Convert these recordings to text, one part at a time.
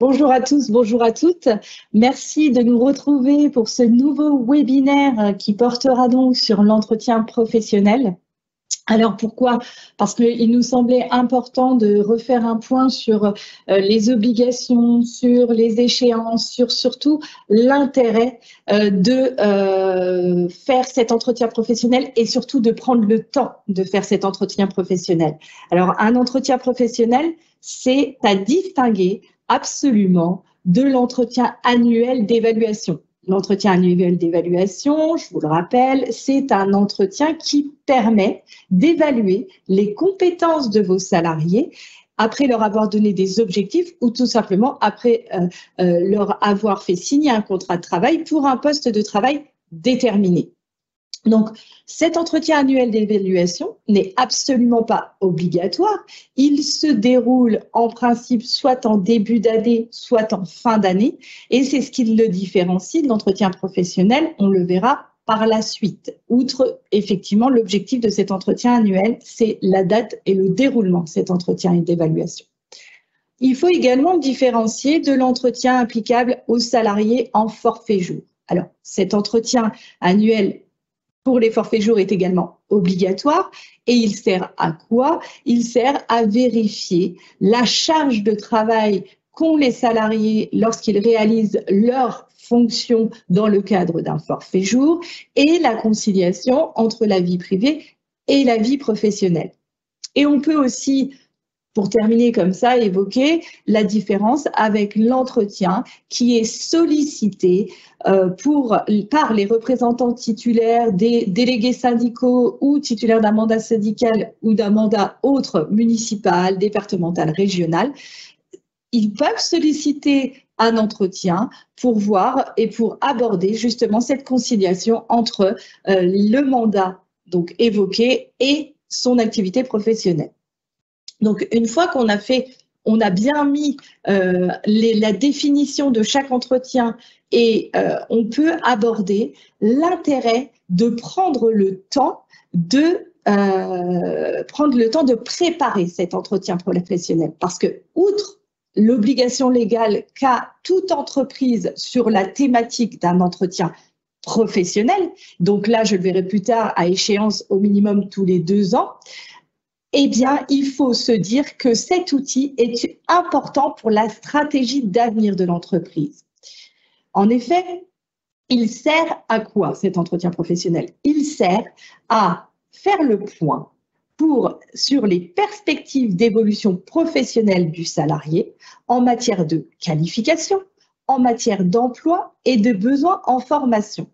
Bonjour à tous, bonjour à toutes. Merci de nous retrouver pour ce nouveau webinaire qui portera donc sur l'entretien professionnel. Alors pourquoi? Parce qu'il nous semblait important de refaire un point sur les obligations, sur les échéances, sur surtout l'intérêt de faire cet entretien professionnel et surtout de prendre le temps de faire cet entretien professionnel. Alors un entretien professionnel, c'est à distinguer absolument de l'entretien annuel d'évaluation. L'entretien annuel d'évaluation, je vous le rappelle, c'est un entretien qui permet d'évaluer les compétences de vos salariés après leur avoir donné des objectifs ou tout simplement après leur avoir fait signer un contrat de travail pour un poste de travail déterminé. Donc, cet entretien annuel d'évaluation n'est absolument pas obligatoire. Il se déroule en principe soit en début d'année, soit en fin d'année. Et c'est ce qui le différencie de l'entretien professionnel. On le verra par la suite. Outre, effectivement, l'objectif de cet entretien annuel, c'est la date et le déroulement de cet entretien d'évaluation. Il faut également différencier de l'entretien applicable aux salariés en forfait jour. Alors, cet entretien annuel pour les forfaits jours est également obligatoire et il sert à quoi? Il sert à vérifier la charge de travail qu'ont les salariés lorsqu'ils réalisent leurs fonctions dans le cadre d'un forfait jour et la conciliation entre la vie privée et la vie professionnelle. Et on peut aussi, pour terminer comme ça, évoquer la différence avec l'entretien qui est sollicité par les représentants titulaires des délégués syndicaux ou titulaires d'un mandat syndical ou d'un mandat autre municipal, départemental, régional. Ils peuvent solliciter un entretien pour voir et pour aborder justement cette conciliation entre le mandat donc évoqué et son activité professionnelle. Donc, une fois qu'on a bien mis la définition de chaque entretien et on peut aborder l'intérêt de prendre le temps de préparer cet entretien professionnel. Parce que, outre l'obligation légale qu'a toute entreprise sur la thématique d'un entretien professionnel, donc là, je le verrai plus tard, à échéance au minimum tous les 2 ans, eh bien, il faut se dire que cet outil est important pour la stratégie d'avenir de l'entreprise. En effet, il sert à quoi cet entretien professionnel? Il sert à faire le point sur les perspectives d'évolution professionnelle du salarié en matière de qualification, en matière d'emploi et de besoins en formation.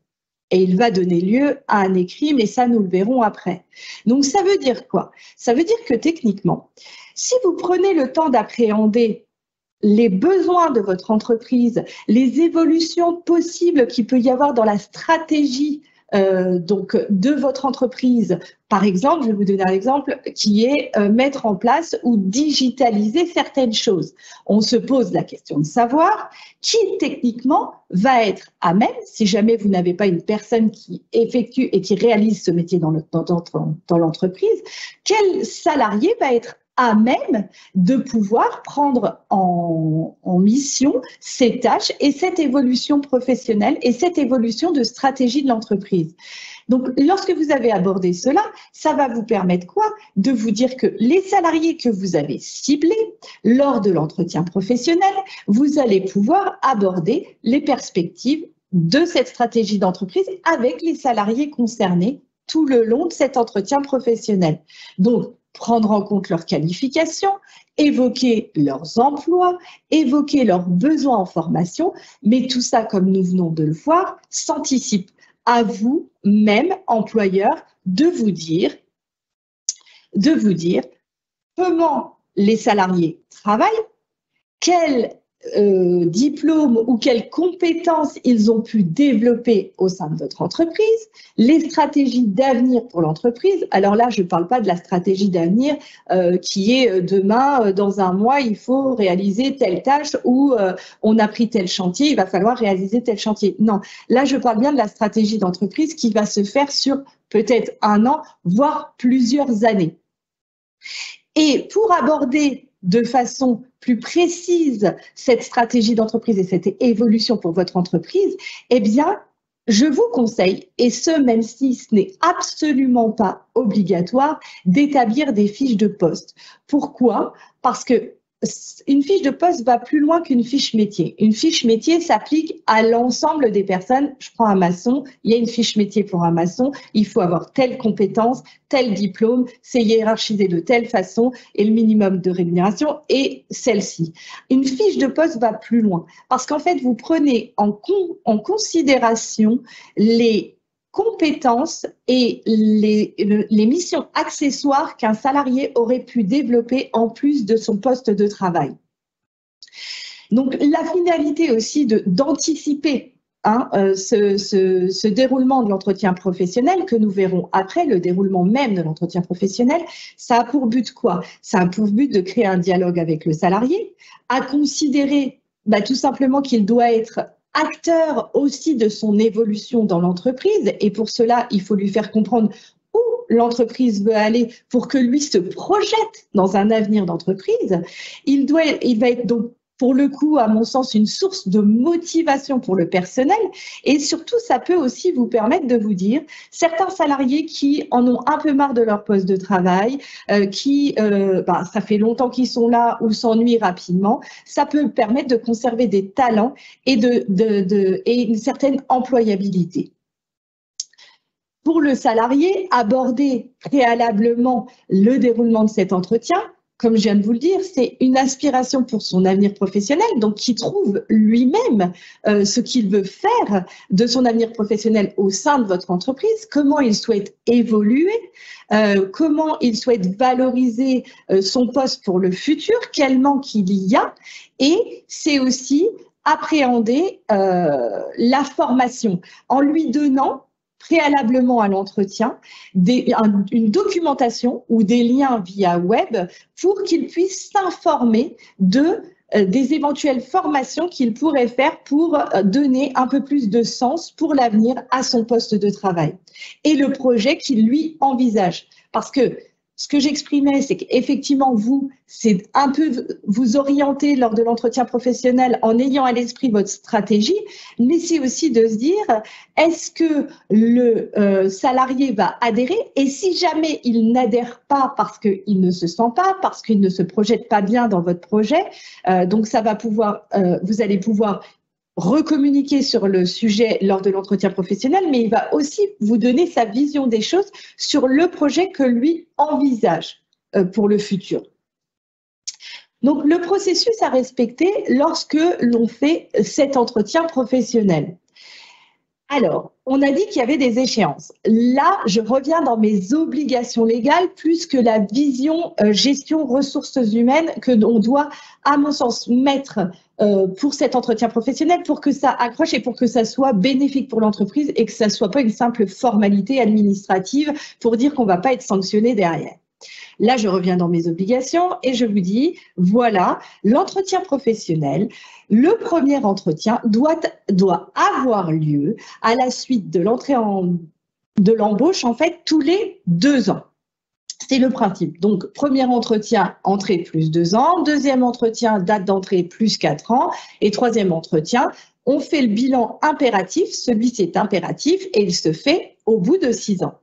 Et il va donner lieu à un écrit, mais ça, nous le verrons après. Donc, ça veut dire quoi? Ça veut dire que techniquement, si vous prenez le temps d'appréhender les besoins de votre entreprise, les évolutions possibles qu'il peut y avoir dans la stratégie donc de votre entreprise, par exemple, je vais vous donner un exemple qui est mettre en place ou digitaliser certaines choses. On se pose la question de savoir qui techniquement va être à même, si jamais vous n'avez pas une personne qui effectue et qui réalise ce métier dans l'entreprise, quel salarié va être à même de pouvoir prendre en mission ces tâches et cette évolution professionnelle et cette évolution de stratégie de l'entreprise. Donc, lorsque vous avez abordé cela, ça va vous permettre quoi? De vous dire que les salariés que vous avez ciblés lors de l'entretien professionnel, vous allez pouvoir aborder les perspectives de cette stratégie d'entreprise avec les salariés concernés tout le long de cet entretien professionnel. Donc, prendre en compte leurs qualifications, évoquer leurs emplois, évoquer leurs besoins en formation, mais tout ça, comme nous venons de le voir, s'anticipe. À vous, même employeur, de vous dire comment les salariés travaillent, quels diplômes ou quelles compétences ils ont pu développer au sein de votre entreprise, les stratégies d'avenir pour l'entreprise. Alors là, je ne parle pas de la stratégie d'avenir qui est demain, dans un mois, il faut réaliser telle tâche ou on a pris tel chantier, il va falloir réaliser tel chantier. Non, là, je parle bien de la stratégie d'entreprise qui va se faire sur peut-être 1 an, voire plusieurs années. Et pour aborder de façon plus précise cette stratégie d'entreprise et cette évolution pour votre entreprise, eh bien, je vous conseille, et ce même si ce n'est absolument pas obligatoire, d'établir des fiches de poste. Pourquoi? Parce que une fiche de poste va plus loin qu'une fiche métier. Une fiche métier s'applique à l'ensemble des personnes. Je prends un maçon, il y a une fiche métier pour un maçon, il faut avoir telle compétence, tel diplôme, c'est hiérarchisé de telle façon et le minimum de rémunération est celle-ci. Une fiche de poste va plus loin parce qu'en fait, vous prenez en considération les compétences et les missions accessoires qu'un salarié aurait pu développer en plus de son poste de travail. Donc, la finalité aussi d'anticiper ce déroulement de l'entretien professionnel que nous verrons après, le déroulement même de l'entretien professionnel, ça a pour but quoi? Ça a pour but de créer un dialogue avec le salarié, à considérer tout simplement qu'il doit être acteur aussi de son évolution dans l'entreprise et pour cela, il faut lui faire comprendre où l'entreprise veut aller pour que lui se projette dans un avenir d'entreprise. Il va être donc pour le coup, à mon sens, une source de motivation pour le personnel et surtout, ça peut aussi vous permettre de vous dire, certains salariés qui en ont un peu marre de leur poste de travail, ça fait longtemps qu'ils sont là ou s'ennuient rapidement, ça peut permettre de conserver des talents et une certaine employabilité. Pour le salarié, aborder préalablement le déroulement de cet entretien, comme je viens de vous le dire, c'est une aspiration pour son avenir professionnel, donc qui trouve lui-même ce qu'il veut faire de son avenir professionnel au sein de votre entreprise, comment il souhaite évoluer, comment il souhaite valoriser son poste pour le futur, quel manque il y a, et c'est aussi appréhender la formation en lui donnant préalablement à l'entretien, une documentation ou des liens via web pour qu'il puisse s'informer des éventuelles formations qu'il pourrait faire pour donner un peu plus de sens pour l'avenir à son poste de travail et le projet qu'il lui envisage. Parce que ce que j'exprimais, c'est qu'effectivement, c'est un peu vous orienter lors de l'entretien professionnel en ayant à l'esprit votre stratégie, mais c'est aussi de se dire, est-ce que le salarié va adhérer? Et si jamais il n'adhère pas parce qu'il ne se sent pas, parce qu'il ne se projette pas bien dans votre projet, donc ça va vous allez pouvoir recommuniquer sur le sujet lors de l'entretien professionnel, mais il va aussi vous donner sa vision des choses sur le projet que lui envisage pour le futur. Donc, le processus à respecter lorsque l'on fait cet entretien professionnel. Alors, on a dit qu'il y avait des échéances. Là, je reviens dans mes obligations légales plus que la vision gestion ressources humaines que l'on doit, à mon sens, mettre pour cet entretien professionnel pour que ça accroche et pour que ça soit bénéfique pour l'entreprise et que ça ne soit pas une simple formalité administrative pour dire qu'on ne va pas être sanctionné derrière. Là, je reviens dans mes obligations et je vous dis, voilà, l'entretien professionnel, le premier entretien doit avoir lieu à la suite de l'embauche, en fait, tous les 2 ans. C'est le principe. Donc, premier entretien, entrée plus 2 ans. Deuxième entretien, date d'entrée plus 4 ans. Et troisième entretien, on fait le bilan impératif. Celui-ci est impératif et il se fait au bout de 6 ans.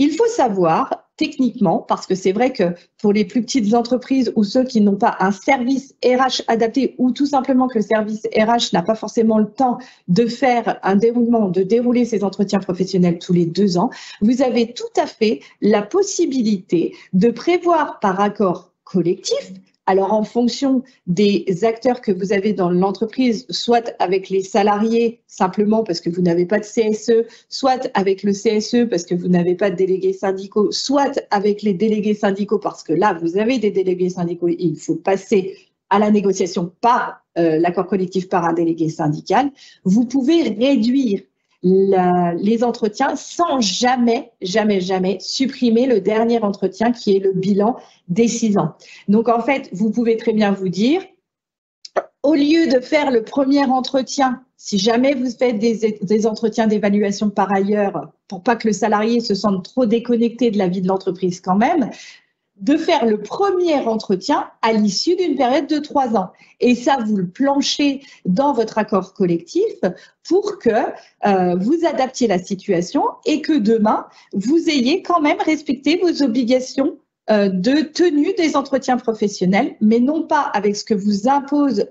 Il faut savoir, techniquement, parce que c'est vrai que pour les plus petites entreprises ou ceux qui n'ont pas un service RH adapté ou tout simplement que le service RH n'a pas forcément le temps de faire de dérouler ces entretiens professionnels tous les 2 ans, vous avez tout à fait la possibilité de prévoir par accord collectif. Alors, en fonction des acteurs que vous avez dans l'entreprise, soit avec les salariés simplement parce que vous n'avez pas de CSE, soit avec le CSE parce que vous n'avez pas de délégués syndicaux, soit avec les délégués syndicaux parce que là, vous avez des délégués syndicaux et il faut passer à la négociation par l'accord collectif par un délégué syndical, vous pouvez réduire les entretiens sans jamais supprimer le dernier entretien qui est le bilan des 6 ans. Donc, en fait, vous pouvez très bien vous dire, au lieu de faire le premier entretien, si jamais vous faites des entretiens d'évaluation par ailleurs, pour pas que le salarié se sente trop déconnecté de la vie de l'entreprise quand même, de faire le premier entretien à l'issue d'une période de 3 ans. Et ça, vous le planchez dans votre accord collectif pour que vous adaptiez la situation et que demain, vous ayez quand même respecté vos obligations de tenue des entretiens professionnels, mais non pas avec ce que vous impose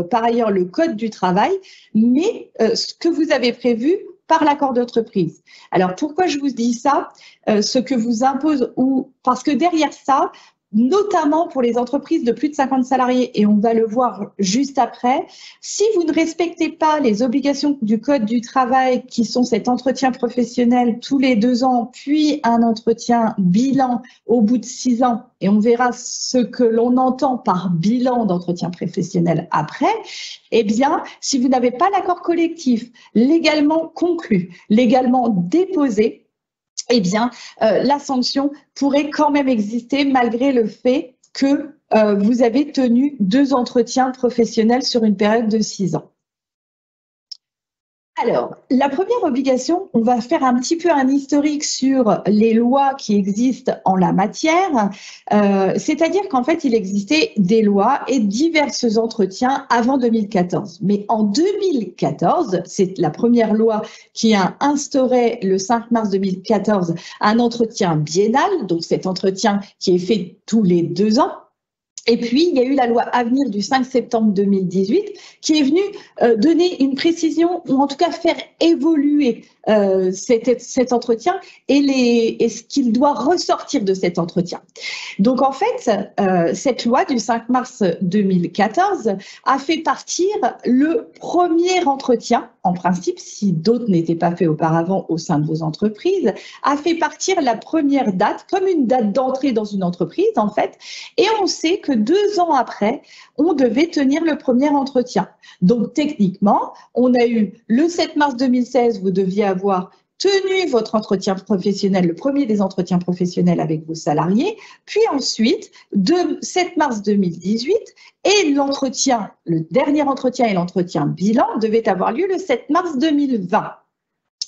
par ailleurs le Code du travail, mais ce que vous avez prévu par l'accord d'entreprise. Alors, pourquoi je vous dis ça, ce que vous impose, ou parce que derrière ça, notamment pour les entreprises de plus de 50 salariés, et on va le voir juste après, si vous ne respectez pas les obligations du Code du travail, qui sont cet entretien professionnel tous les 2 ans, puis un entretien bilan au bout de 6 ans, et on verra ce que l'on entend par bilan d'entretien professionnel après, eh bien, si vous n'avez pas l'accord collectif légalement conclu, légalement déposé, eh bien, la sanction pourrait quand même exister malgré le fait que vous avez tenu 2 entretiens professionnels sur une période de 6 ans. Alors, la première obligation, on va faire un petit peu un historique sur les lois qui existent en la matière, c'est-à-dire qu'en fait, il existait des lois et divers entretiens avant 2014. Mais en 2014, c'est la première loi qui a instauré le 5 mars 2014 un entretien biennal, donc cet entretien qui est fait tous les 2 ans. Et puis, il y a eu la loi Avenir du 5 septembre 2018 qui est venue donner une précision, ou en tout cas faire évoluer cet entretien et ce qu'il doit ressortir de cet entretien. Donc, en fait, cette loi du 5 mars 2014 a fait partir le premier entretien, en principe, si d'autres n'étaient pas faits auparavant au sein de vos entreprises, a fait partir la première date comme une date d'entrée dans une entreprise, en fait, et on sait que 2 ans après, on devait tenir le premier entretien. Donc, techniquement, on a eu le 7 mars 2016, vous deviez avoir tenu votre entretien professionnel, le premier des entretiens professionnels avec vos salariés, puis ensuite, de 7 mars 2018, et l'entretien, le dernier entretien et l'entretien bilan devaient avoir lieu le 7 mars 2020.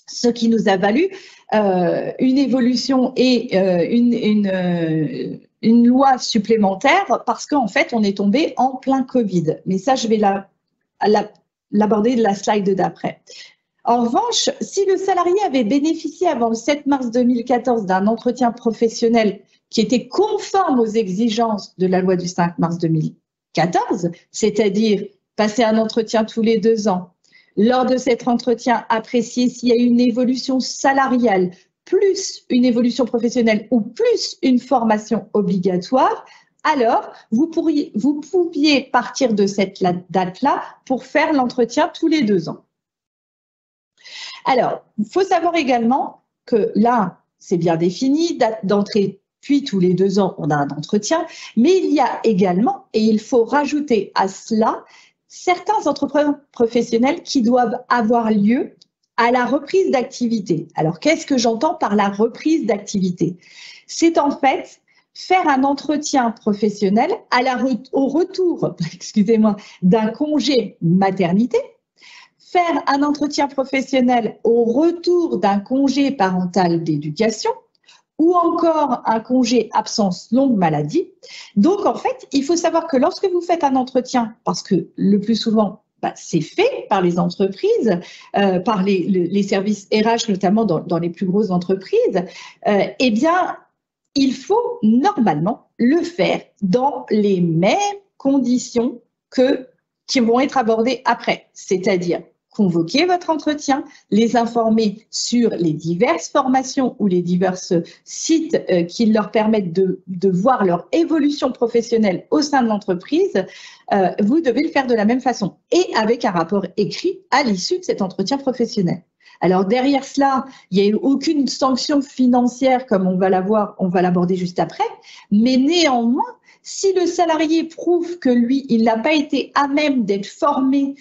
Ce qui nous a valu une évolution et une loi supplémentaire parce qu'en fait, on est tombé en plein Covid. Mais ça, je vais l'aborder de la slide d'après. En revanche, si le salarié avait bénéficié avant le 7 mars 2014 d'un entretien professionnel qui était conforme aux exigences de la loi du 5 mars 2014, c'est-à-dire passer un entretien tous les 2 ans, lors de cet entretien, apprécier s'il y a une évolution salariale, plus une évolution professionnelle ou plus une formation obligatoire, alors vous pouviez partir de cette date-là pour faire l'entretien tous les 2 ans. Alors, il faut savoir également que là, c'est bien défini, date d'entrée, puis tous les 2 ans, on a un entretien, mais il y a également, et il faut rajouter à cela, certains entretiens professionnels qui doivent avoir lieu à la reprise d'activité. Alors, qu'est-ce que j'entends par la reprise d'activité? C'est en fait faire un entretien professionnel au retour, excusez-moi, d'un congé maternité, faire un entretien professionnel au retour d'un congé parental d'éducation, ou encore un congé absence longue maladie. Donc, en fait, il faut savoir que lorsque vous faites un entretien, parce que le plus souvent, c'est fait par les entreprises, par les services RH, notamment dans les plus grosses entreprises, eh bien, il faut normalement le faire dans les mêmes conditions qui vont être abordées après, c'est-à-dire convoquer votre entretien, les informer sur les diverses formations ou les divers sites qui leur permettent de voir leur évolution professionnelle au sein de l'entreprise. Vous devez le faire de la même façon et avec un rapport écrit à l'issue de cet entretien professionnel. Alors derrière cela, il n'y a eu aucune sanction financière comme on va l'aborder juste après, mais néanmoins, si le salarié prouve que lui, il n'a pas été à même d'être formé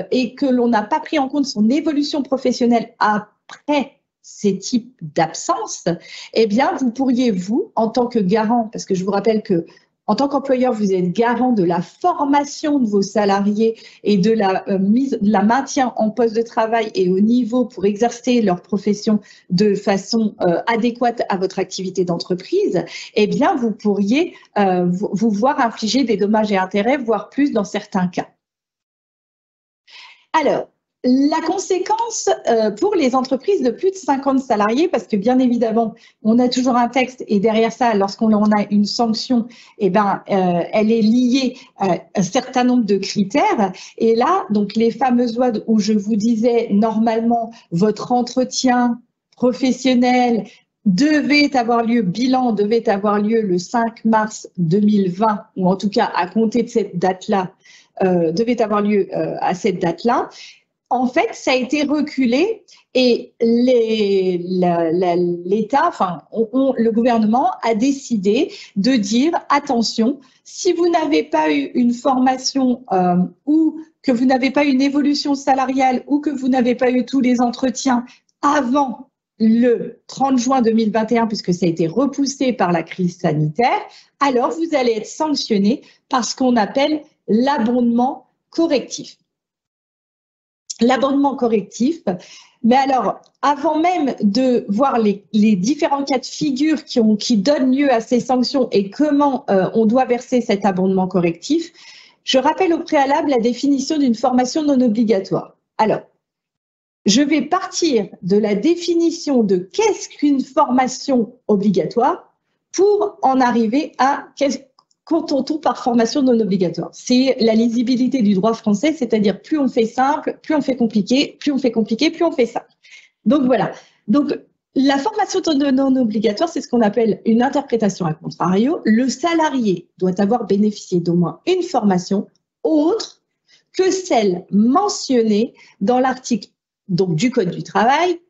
et que l'on n'a pas pris en compte son évolution professionnelle après ces types d'absences, eh bien, vous pourriez, vous, en tant que garant, parce que je vous rappelle que En tant qu'employeur, vous êtes garant de la formation de vos salariés et de la maintien en poste de travail et au niveau pour exercer leur profession de façon adéquate à votre activité d'entreprise. Eh bien, vous pourriez vous voir infliger des dommages et intérêts, voire plus dans certains cas. Alors, la conséquence pour les entreprises de plus de 50 salariés, parce que bien évidemment, on a toujours un texte et derrière ça, lorsqu'on a une sanction, eh ben, elle est liée à un certain nombre de critères. Et là, donc les fameuses lois où je vous disais, normalement, votre entretien professionnel bilan devait avoir lieu le 5 mars 2020, ou en tout cas à compter de cette date-là, devait avoir lieu à cette date-là. En fait, ça a été reculé et l'État, le gouvernement a décidé de dire attention, si vous n'avez pas eu une formation ou que vous n'avez pas eu une évolution salariale ou que vous n'avez pas eu tous les entretiens avant le 30 juin 2021, puisque ça a été repoussé par la crise sanitaire, alors vous allez être sanctionné par ce qu'on appelle l'abondement correctif. L'abondement correctif, mais alors, avant même de voir les différents cas de figure qui donnent lieu à ces sanctions et comment on doit verser cet abondement correctif, je rappelle au préalable la définition d'une formation non obligatoire. Alors, je vais partir de la définition de qu'est-ce qu'une formation obligatoire pour en arriver à qu'entend-on par formation non obligatoire? C'est la lisibilité du droit français, c'est-à-dire plus on fait simple, plus on fait compliqué, plus on fait compliqué, plus on fait simple. Donc voilà. Donc la formation non obligatoire, c'est ce qu'on appelle une interprétation à contrario. Le salarié doit avoir bénéficié d'au moins une formation autre que celle mentionnée dans l'article du Code du travail,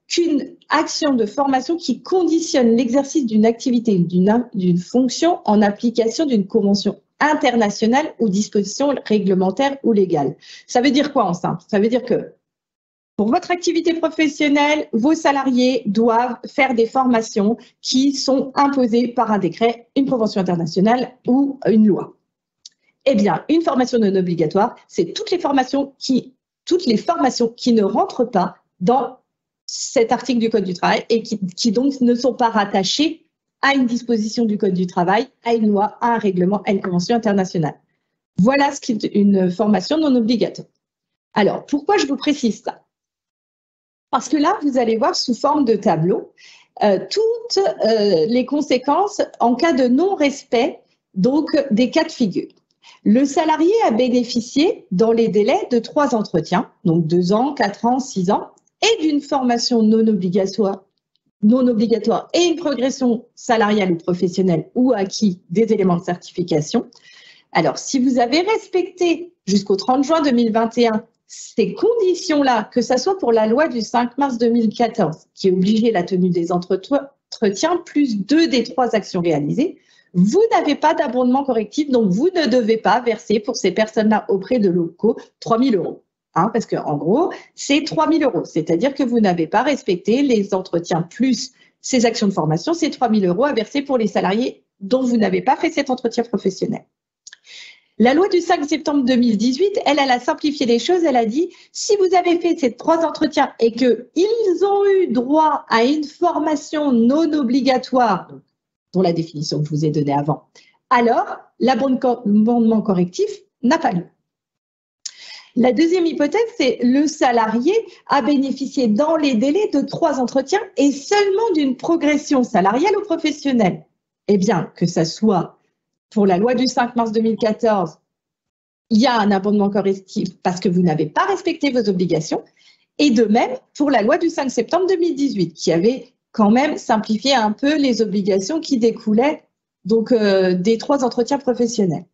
qu'une action de formation qui conditionne l'exercice d'une activité, d'une fonction en application d'une convention internationale ou disposition réglementaire ou légale. Ça veut dire quoi en simple? Ça veut dire que pour votre activité professionnelle, vos salariés doivent faire des formations qui sont imposées par un décret, une convention internationale ou une loi. Eh bien, une formation non obligatoire, c'est toutes les formations qui ne rentrent pas dans cet article du Code du travail et qui donc ne sont pas rattachés à une disposition du Code du travail, à une loi, à un règlement, à une convention internationale. Voilà ce qu'est une formation non obligatoire. Alors, pourquoi je vous précise ça? Parce que là, vous allez voir sous forme de tableau toutes les conséquences en cas de non-respect donc des cas de figure. Le salarié a bénéficié dans les délais de 3 entretiens, donc 2 ans, 4 ans, 6 ans, et d'une formation non obligatoire et une progression salariale ou professionnelle ou acquis des éléments de certification. Alors, si vous avez respecté jusqu'au 30 juin 2021 ces conditions-là, que ce soit pour la loi du 5 mars 2014, qui obligeait la tenue des entretiens, plus 2 des 3 actions réalisées, vous n'avez pas d'abondement correctif, donc vous ne devez pas verser pour ces personnes-là auprès de locaux 3 000 €. Parce qu'en gros, c'est 3 000 €. C'est-à-dire que vous n'avez pas respecté les entretiens plus ces actions de formation, c'est 3 000 € à verser pour les salariés dont vous n'avez pas fait cet entretien professionnel. La loi du 5 septembre 2018, elle a simplifié les choses. Elle a dit, si vous avez fait ces 3 entretiens et qu'ils ont eu droit à une formation non obligatoire, dont la définition que je vous ai donnée avant, alors l'abondement correctif n'a pas lieu. La deuxième hypothèse, c'est le salarié a bénéficié dans les délais de 3 entretiens et seulement d'une progression salariale ou professionnelle. Eh bien, que ça soit pour la loi du 5 mars 2014, il y a un abondement correctif parce que vous n'avez pas respecté vos obligations. Et de même, pour la loi du 5 septembre 2018, qui avait quand même simplifié un peu les obligations qui découlaient donc, des 3 entretiens professionnels.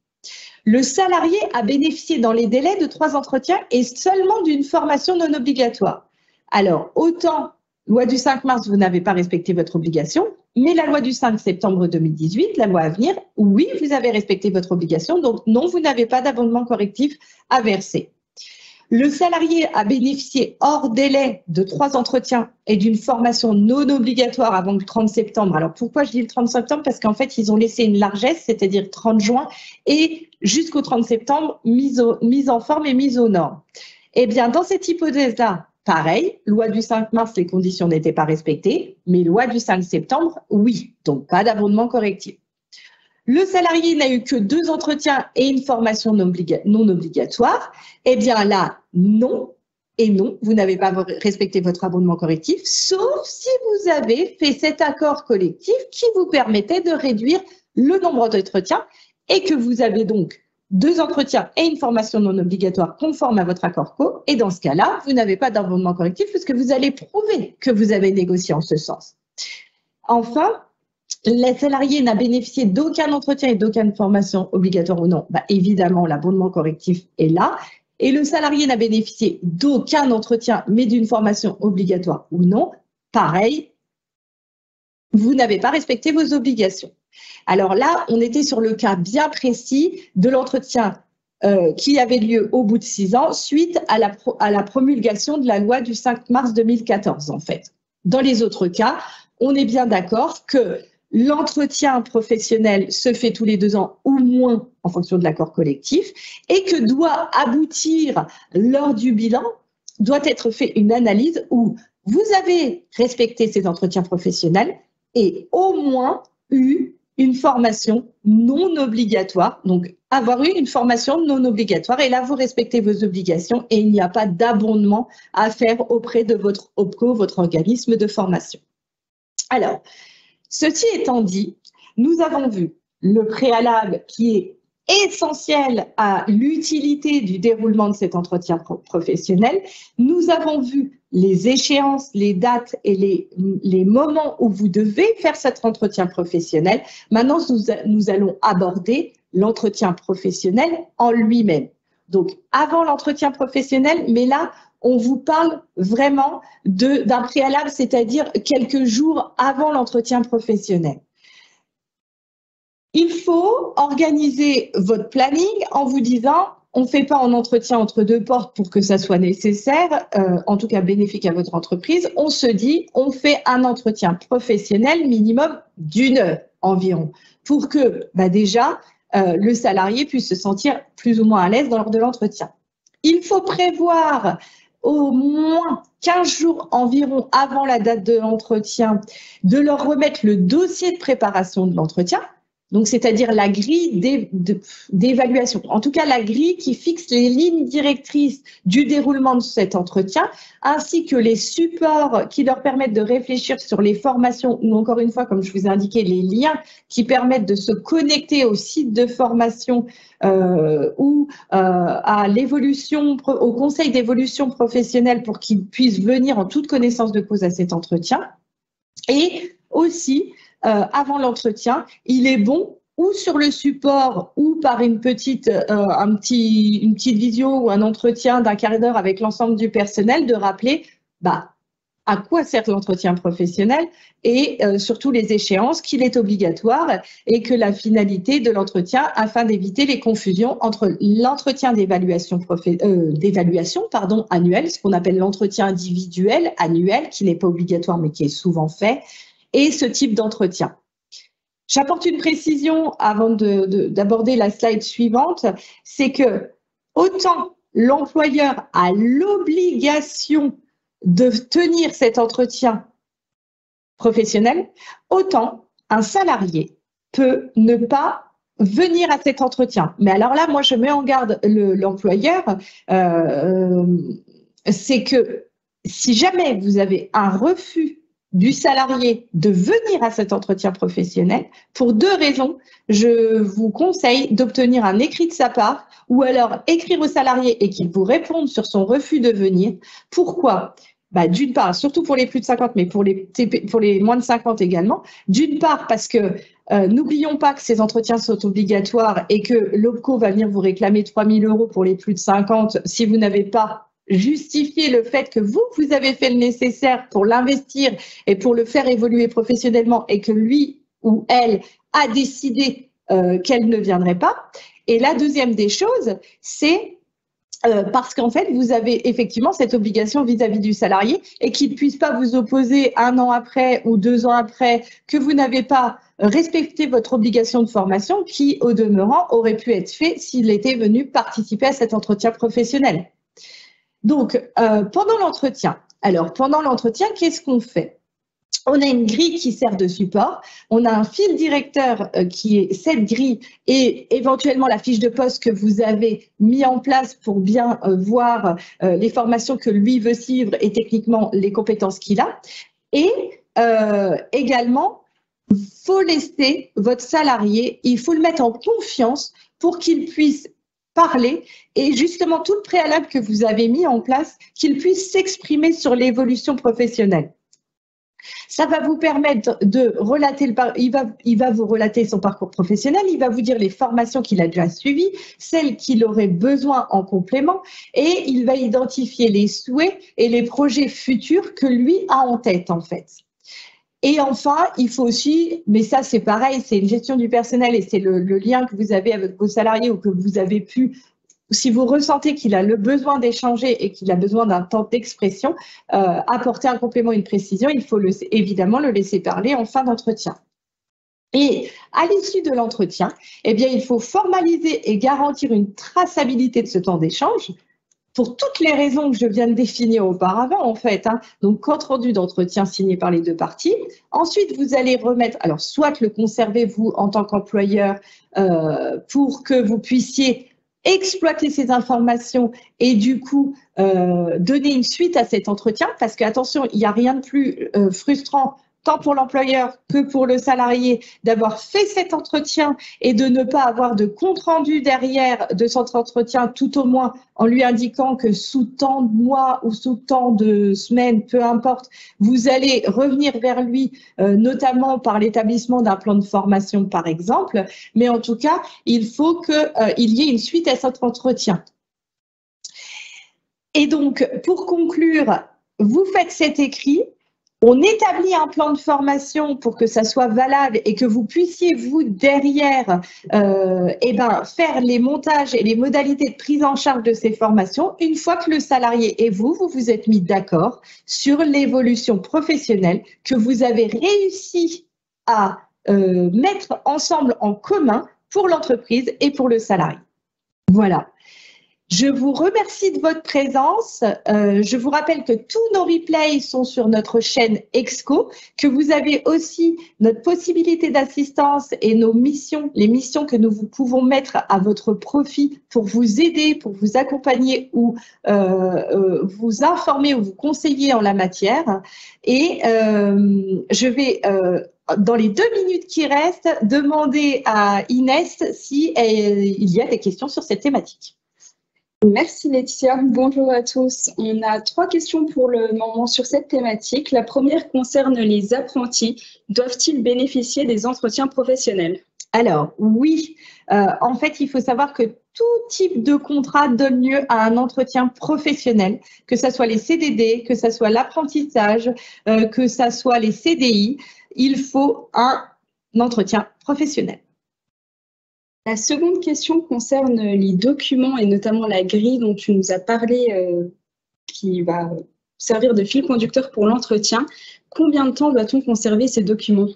Le salarié a bénéficié dans les délais de 3 entretiens et seulement d'une formation non obligatoire. Alors, autant, loi du 5 mars, vous n'avez pas respecté votre obligation, mais la loi du 5 septembre 2018, la loi à venir, oui, vous avez respecté votre obligation, donc non, vous n'avez pas d'abondement correctif à verser. Le salarié a bénéficié hors délai de 3 entretiens et d'une formation non obligatoire avant le 30 septembre. Alors, pourquoi je dis le 30 septembre? Parce qu'en fait, ils ont laissé une largesse, c'est-à-dire 30 juin, et jusqu'au 30 septembre, mise en forme et mise aux normes. Eh bien, dans cette hypothèse-là, pareil, loi du 5 mars, les conditions n'étaient pas respectées, mais loi du 5 septembre, oui. Donc, pas d'abondement correctif. Le salarié n'a eu que 2 entretiens et une formation non obligatoire. Eh bien là, non et non, vous n'avez pas respecté votre abondement correctif, sauf si vous avez fait cet accord collectif qui vous permettait de réduire le nombre d'entretiens et que vous avez donc 2 entretiens et une formation non obligatoire conforme à votre accord co. Et dans ce cas-là, vous n'avez pas d'abondement correctif puisque vous allez prouver que vous avez négocié en ce sens. Enfin, le salarié n'a bénéficié d'aucun entretien et d'aucune formation obligatoire ou non. Évidemment, l'abondement correctif est là. Et le salarié n'a bénéficié d'aucun entretien, mais d'une formation obligatoire ou non. Pareil, vous n'avez pas respecté vos obligations. Alors là, on était sur le cas bien précis de l'entretien qui avait lieu au bout de 6 ans suite à la promulgation de la loi du 5 mars 2014, en fait. Dans les autres cas, on est bien d'accord que l'entretien professionnel se fait tous les 2 ans ou moins en fonction de l'accord collectif et que doit aboutir lors du bilan, doit être fait une analyse où vous avez respecté ces entretiens professionnels et au moins eu une formation non obligatoire, donc avoir eu une formation non obligatoire et là vous respectez vos obligations et il n'y a pas d'abondement à faire auprès de votre OPCO, votre organisme de formation. Alors, ceci étant dit, nous avons vu le préalable qui est essentiel à l'utilité du déroulement de cet entretien professionnel. Nous avons vu les échéances, les dates et les moments où vous devez faire cet entretien professionnel. Maintenant, nous allons aborder l'entretien professionnel en lui-même. Donc, avant l'entretien professionnel, mais là, on vous parle vraiment d'un préalable, c'est-à-dire quelques jours avant l'entretien professionnel. Il faut organiser votre planning en vous disant, on ne fait pas un entretien entre 2 portes pour que ça soit nécessaire, en tout cas bénéfique à votre entreprise. On se dit, on fait un entretien professionnel minimum d'1 heure environ pour que déjà le salarié puisse se sentir plus ou moins à l'aise lors de l'entretien. Il faut prévoir au moins 15 jours environ avant la date de l'entretien, de leur remettre le dossier de préparation de l'entretien, donc c'est-à-dire la grille d'évaluation, en tout cas la grille qui fixe les lignes directrices du déroulement de cet entretien, ainsi que les supports qui leur permettent de réfléchir sur les formations, ou encore une fois, comme je vous ai indiqué, les liens qui permettent de se connecter au site de formation ou à l'évolution, au conseil d'évolution professionnelle pour qu'ils puissent venir en toute connaissance de cause à cet entretien. Et aussi, avant l'entretien, il est bon ou sur le support ou par une petite visio ou un entretien d'un quart d'heure avec l'ensemble du personnel de rappeler à quoi sert l'entretien professionnel et surtout les échéances, qu'il est obligatoire et que la finalité de l'entretien afin d'éviter les confusions entre l'entretien d'évaluation annuel, ce qu'on appelle l'entretien individuel annuel qui n'est pas obligatoire mais qui est souvent fait, et ce type d'entretien. J'apporte une précision avant d'aborder la slide suivante, c'est que autant l'employeur a l'obligation de tenir cet entretien professionnel, autant un salarié peut ne pas venir à cet entretien. Mais alors là, moi, je mets en garde l'employeur, c'est que si jamais vous avez un refus du salarié de venir à cet entretien professionnel, pour 2 raisons, je vous conseille d'obtenir un écrit de sa part ou alors écrire au salarié et qu'il vous réponde sur son refus de venir. Pourquoi ? D'une part, surtout pour les plus de 50, mais pour les moins de 50 également. D'une part, parce que n'oublions pas que ces entretiens sont obligatoires et que l'OPCO va venir vous réclamer 3 000 € pour les plus de 50 si vous n'avez pas justifié le fait que vous avez fait le nécessaire pour l'investir et pour le faire évoluer professionnellement et que lui ou elle a décidé qu'elle ne viendrait pas. Et la deuxième des choses, c'est Parce qu'en fait, vous avez effectivement cette obligation vis-à-vis du salarié et qu'il ne puisse pas vous opposer 1 an après ou 2 ans après que vous n'avez pas respecté votre obligation de formation qui, au demeurant, aurait pu être fait s'il était venu participer à cet entretien professionnel. Donc, pendant l'entretien, qu'est-ce qu'on fait ? On a une grille qui sert de support, on a un fil directeur qui est cette grille et éventuellement la fiche de poste que vous avez mis en place pour bien voir les formations que lui veut suivre et techniquement les compétences qu'il a. Et également, il faut laisser votre salarié, il faut le mettre en confiance pour qu'il puisse parler et justement tout le préalable que vous avez mis en place, qu'il puisse s'exprimer sur l'évolution professionnelle. Ça va vous permettre de relater, il va vous relater son parcours professionnel, il va vous dire les formations qu'il a déjà suivies, celles qu'il aurait besoin en complément, et il va identifier les souhaits et les projets futurs que lui a en tête en fait. Et enfin, il faut aussi, mais ça c'est pareil, c'est une gestion du personnel et c'est le lien que vous avez avec vos salariés ou que vous avez pu, si vous ressentez qu'il a le besoin d'échanger et qu'il a besoin d'un temps d'expression, apporter un complément, une précision, il faut évidemment le laisser parler en fin d'entretien. Et à l'issue de l'entretien, eh bien, il faut formaliser et garantir une traçabilité de ce temps d'échange pour toutes les raisons que je viens de définir auparavant, en fait. Donc, compte rendu d'entretien signé par les 2 parties. Ensuite, vous allez remettre, alors, soit le conservez vous en tant qu'employeur pour que vous puissiez exploiter ces informations et du coup donner une suite à cet entretien parce que attention, il n'y a rien de plus frustrant tant pour l'employeur que pour le salarié d'avoir fait cet entretien et de ne pas avoir de compte-rendu derrière de cet entretien, tout au moins en lui indiquant que sous tant de mois ou sous tant de semaines, peu importe, vous allez revenir vers lui, notamment par l'établissement d'un plan de formation par exemple, mais en tout cas, il faut qu'il y ait une suite à cet entretien. Et donc, pour conclure, vous faites cet écrit. On établit un plan de formation pour que ça soit valable et que vous puissiez, vous, derrière, faire les montages et les modalités de prise en charge de ces formations une fois que le salarié et vous vous êtes mis d'accord sur l'évolution professionnelle que vous avez réussi à mettre ensemble en commun pour l'entreprise et pour le salarié. Voilà. Je vous remercie de votre présence. Je vous rappelle que tous nos replays sont sur notre chaîne Exco, que vous avez aussi notre possibilité d'assistance et nos missions, les missions que nous pouvons mettre à votre profit pour vous aider, pour vous accompagner ou vous informer ou vous conseiller en la matière. Et je vais, dans les 2 minutes qui restent, demander à Inès si il y a des questions sur cette thématique. Merci Laetitia, bonjour à tous. On a 3 questions pour le moment sur cette thématique. La première concerne les apprentis. Doivent-ils bénéficier des entretiens professionnels? Alors oui, en fait, il faut savoir que tout type de contrat donne lieu à un entretien professionnel, que ce soit les CDD, que ce soit l'apprentissage, que ce soit les CDI, il faut un entretien professionnel. La seconde question concerne les documents et notamment la grille dont tu nous as parlé qui va servir de fil conducteur pour l'entretien. Combien de temps doit-on conserver ces documents?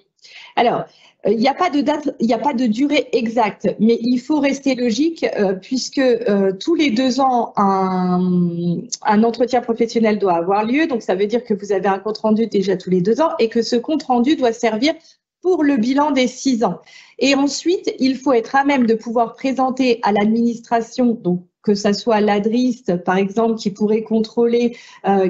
Alors, il n'y a pas de date, il n'y a pas de durée exacte, mais il faut rester logique puisque tous les 2 ans, un entretien professionnel doit avoir lieu. Donc, ça veut dire que vous avez un compte-rendu déjà tous les 2 ans et que ce compte-rendu doit servir pour le bilan des 6 ans. Et ensuite, il faut être à même de pouvoir présenter à l'administration, donc que ça soit l'ADRIST, par exemple, qui pourrait contrôler,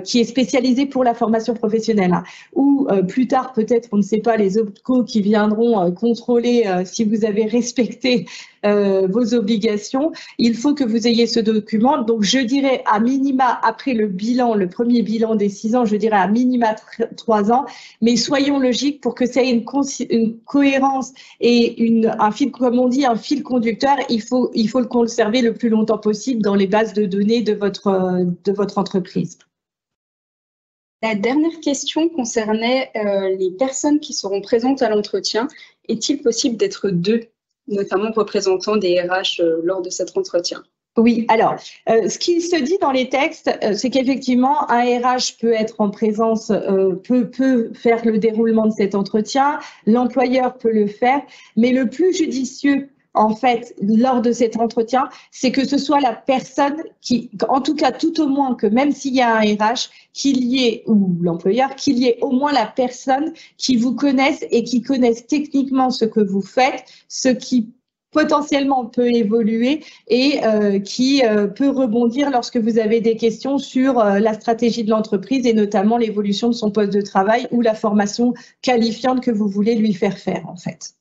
qui est spécialisé pour la formation professionnelle, ou plus tard, peut-être, on ne sait pas, les OPCO qui viendront contrôler si vous avez respecté vos obligations. Il faut que vous ayez ce document. Donc, je dirais à minima, après le bilan, le premier bilan des 6 ans, je dirais à minima 3 ans, mais soyons logiques pour que ça ait une cohérence et un fil, comme on dit, un fil conducteur, il faut le conserver le plus longtemps possible dans les bases de données de votre entreprise. La dernière question concernait les personnes qui seront présentes à l'entretien. Est-il possible d'être 2, notamment représentants des RH lors de cet entretien? Oui, alors, ce qui se dit dans les textes, c'est qu'effectivement, un RH peut être en présence, peut faire le déroulement de cet entretien, l'employeur peut le faire, mais le plus judicieux, en fait, lors de cet entretien, c'est que ce soit la personne qui, en tout cas, tout au moins que même s'il y a un RH, qu'il y ait, ou l'employeur, qu'il y ait au moins la personne qui vous connaisse et qui connaisse techniquement ce que vous faites, ce qui potentiellement peut évoluer et qui peut rebondir lorsque vous avez des questions sur la stratégie de l'entreprise et notamment l'évolution de son poste de travail ou la formation qualifiante que vous voulez lui faire faire, en fait.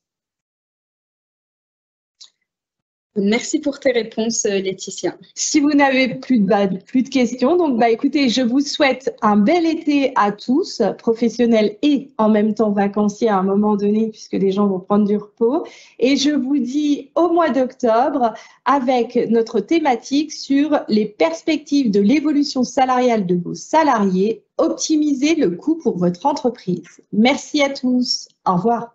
Merci pour tes réponses, Laetitia. Si vous n'avez plus de questions, donc écoutez, je vous souhaite un bel été à tous, professionnels et en même temps vacanciers à un moment donné, puisque les gens vont prendre du repos. Et je vous dis au mois d'octobre avec notre thématique sur les perspectives de l'évolution salariale de vos salariés, optimiser le coût pour votre entreprise. Merci à tous. Au revoir.